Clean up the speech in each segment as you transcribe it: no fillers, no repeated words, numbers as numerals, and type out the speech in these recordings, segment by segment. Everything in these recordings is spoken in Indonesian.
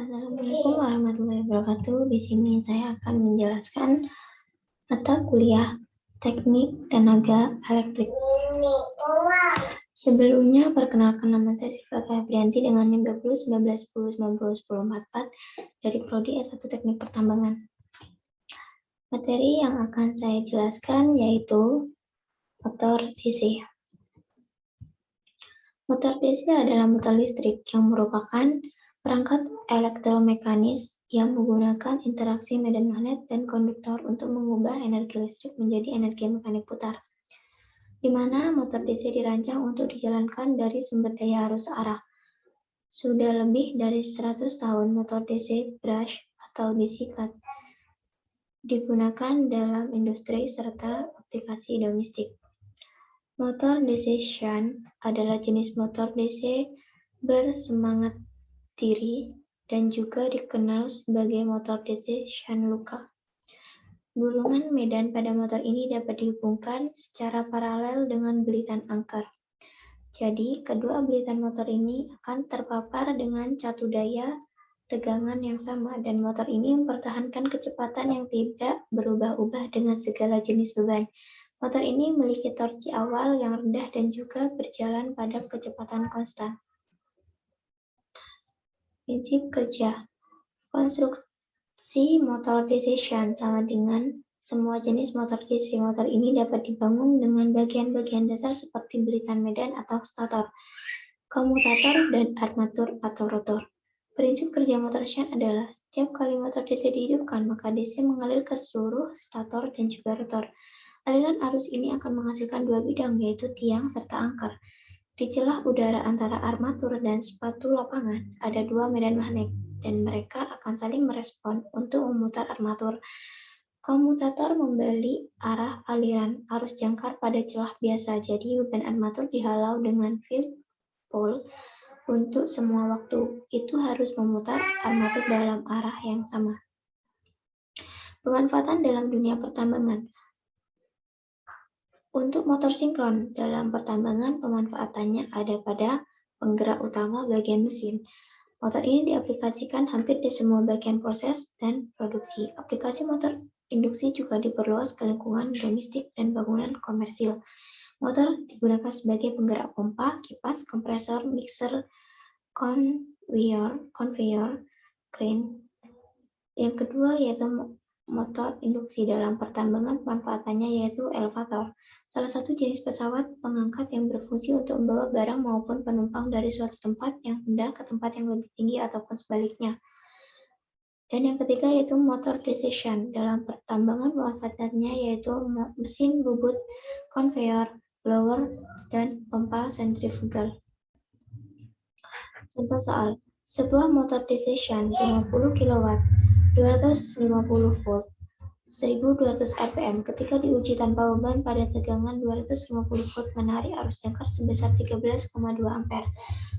Assalamualaikum warahmatullahi wabarakatuh. Di sini saya akan menjelaskan mata kuliah Teknik Tenaga Elektrik. Sebelumnya, perkenalkan nama saya Syifa Febrianti dengan NIM 201910901044 dari Prodi S1 Teknik Pertambangan. Materi yang akan saya jelaskan yaitu motor DC. Motor DC adalah motor listrik yang merupakan perangkat elektromekanis yang menggunakan interaksi medan magnet dan konduktor untuk mengubah energi listrik menjadi energi mekanik putar, di mana motor DC dirancang untuk dijalankan dari sumber daya arus arah. Sudah lebih dari 100 tahun motor DC brush atau DC cut digunakan dalam industri serta aplikasi domestik. Motor DC shunt adalah jenis motor DC bersemangat diri dan juga dikenal sebagai motor DC shunt luka. Gulungan medan pada motor ini dapat dihubungkan secara paralel dengan belitan angker. Jadi, kedua belitan motor ini akan terpapar dengan catu daya tegangan yang sama dan motor ini mempertahankan kecepatan yang tidak berubah-ubah dengan segala jenis beban. Motor ini memiliki torsi awal yang rendah dan juga berjalan pada kecepatan konstan. Prinsip kerja. Konstruksi motor DC shunt sama dengan semua jenis motor DC. Motor ini dapat dibangun dengan bagian-bagian dasar seperti belitan medan atau stator, komutator, dan armatur atau rotor. Prinsip kerja motor shunt adalah setiap kali motor DC dihidupkan, maka DC mengalir ke seluruh stator dan juga rotor. Aliran arus ini akan menghasilkan dua bidang, yaitu tiang serta angker. Di celah udara antara armatur dan sepatu lapangan, ada dua medan magnet, dan mereka akan saling merespon untuk memutar armatur. Komutator membeli arah aliran arus jangkar pada celah biasa, jadi beban armatur dihalau dengan field pole untuk semua waktu. Itu harus memutar armatur dalam arah yang sama. Pemanfaatan dalam dunia pertambangan. Untuk motor sinkron dalam pertambangan, pemanfaatannya ada pada penggerak utama bagian mesin. Motor ini diaplikasikan hampir di semua bagian proses dan produksi. Aplikasi motor induksi juga diperluas ke lingkungan domestik dan bangunan komersil. Motor digunakan sebagai penggerak pompa, kipas, kompresor, mixer, conveyor, crane. Yang kedua yaitu motor induksi dalam pertambangan, pemanfaatannya yaitu elevator, salah satu jenis pesawat pengangkat yang berfungsi untuk membawa barang maupun penumpang dari suatu tempat yang rendah ke tempat yang lebih tinggi ataupun sebaliknya. Dan yang ketiga yaitu motor DC shunt dalam pertambangan, pemanfaatannya yaitu mesin bubut, conveyor, blower, dan pompa sentrifugal. Contoh soal, sebuah motor DC shunt 50 kW, 250 volt, 1200 rpm ketika diuji tanpa beban pada tegangan 250 volt menarik arus jangkar sebesar 13,2 ampere.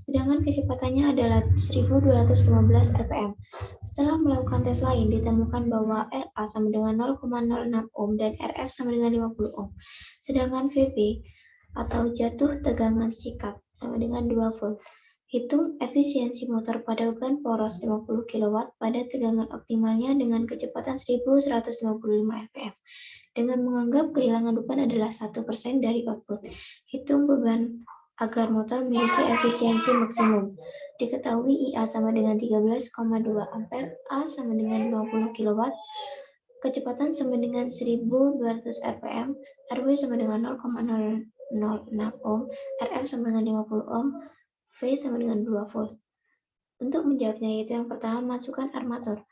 Sedangkan kecepatannya adalah 1215 rpm. Setelah melakukan tes lain, ditemukan bahwa RA sama dengan 0,06 ohm dan RF sama dengan 50 ohm. Sedangkan VB atau jatuh tegangan sikat sama dengan 2 volt. Hitung efisiensi motor pada beban poros 50 kW pada tegangan optimalnya dengan kecepatan 1155 rpm. Dengan menganggap kehilangan beban adalah 1% dari output. Hitung beban agar motor memiliki efisiensi maksimum. Diketahui IA sama dengan 13,2 ampere, A sama dengan 50 kW, kecepatan sama dengan 1200 rpm, RW sama dengan 0,006 ohm, RF sama dengan 50 ohm, V sama dengan 2 volt. Untuk menjawabnya yaitu yang pertama, masukkan armatur.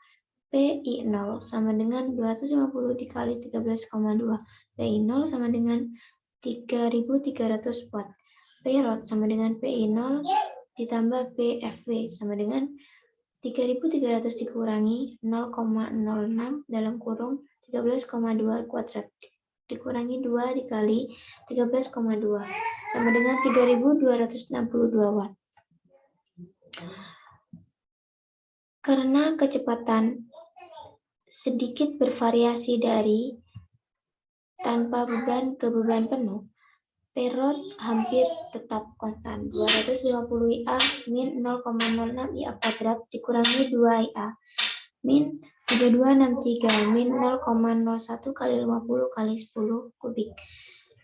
PI0 sama dengan 250 dikali 13,2. PI0 sama dengan 3300 watt. P-rod sama dengan PI0 ditambah PFW sama dengan 3300 dikurangi 0,06 dalam kurung 13,2 kuadrat dikurangi 2 dikali 13,2 sama dengan 3262 watt. Karena kecepatan sedikit bervariasi dari tanpa beban ke beban penuh, P-rod hampir tetap konstan. 250 IA min 0,06 IA kuadrat dikurangi 2 IA min 3263 min 0,01 kali 50 kali 10 kubik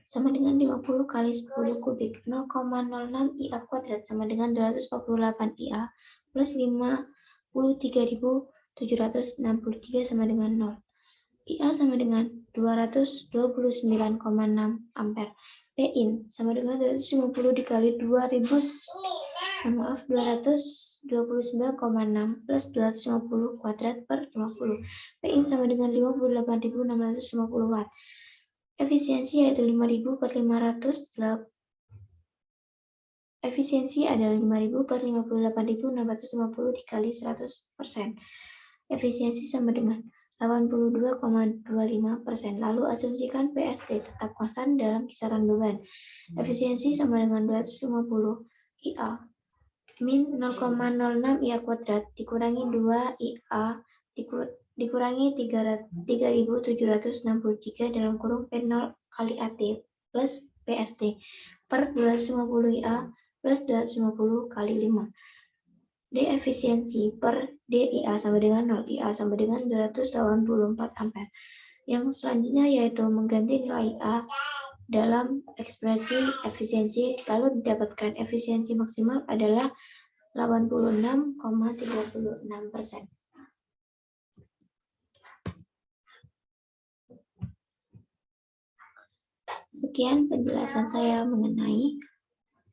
sama dengan 50 kali 10 kubik. 0,06 IA kuadrat sama dengan 248 IA plus 53.763 sama dengan 0. IA sama dengan 229,6 ampere. P-in sama dengan 250 dikali 229,6 plus 250 kuadrat per 50. P-in sama dengan 58.650 watt. Efisiensi yaitu 5.000 per 500. Efisiensi adalah 5.000 per 58.650 dikali 100%. Efisiensi sama dengan 82,25%. Lalu asumsikan PST tetap konstan dalam kisaran beban. Efisiensi sama dengan 250 IA min 0,06 IA kuadrat dikurangi 2 IA dikurangi 3.763 dalam kurung P0 kali AT plus PST per 250 IA plus 250 kali 5. D efisiensi per DIA sama dengan 0, IA sama dengan 284 ampere. Yang selanjutnya yaitu mengganti nilai IA dalam ekspresi efisiensi, lalu didapatkan efisiensi maksimal adalah 86,36%. Sekian penjelasan saya mengenai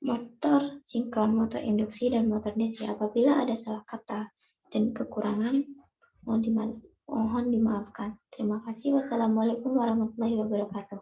motor sinkron, motor induksi, dan motor DC. Apabila ada salah kata dan kekurangan, mohon dimaafkan. Terima kasih. Wassalamualaikum warahmatullahi wabarakatuh.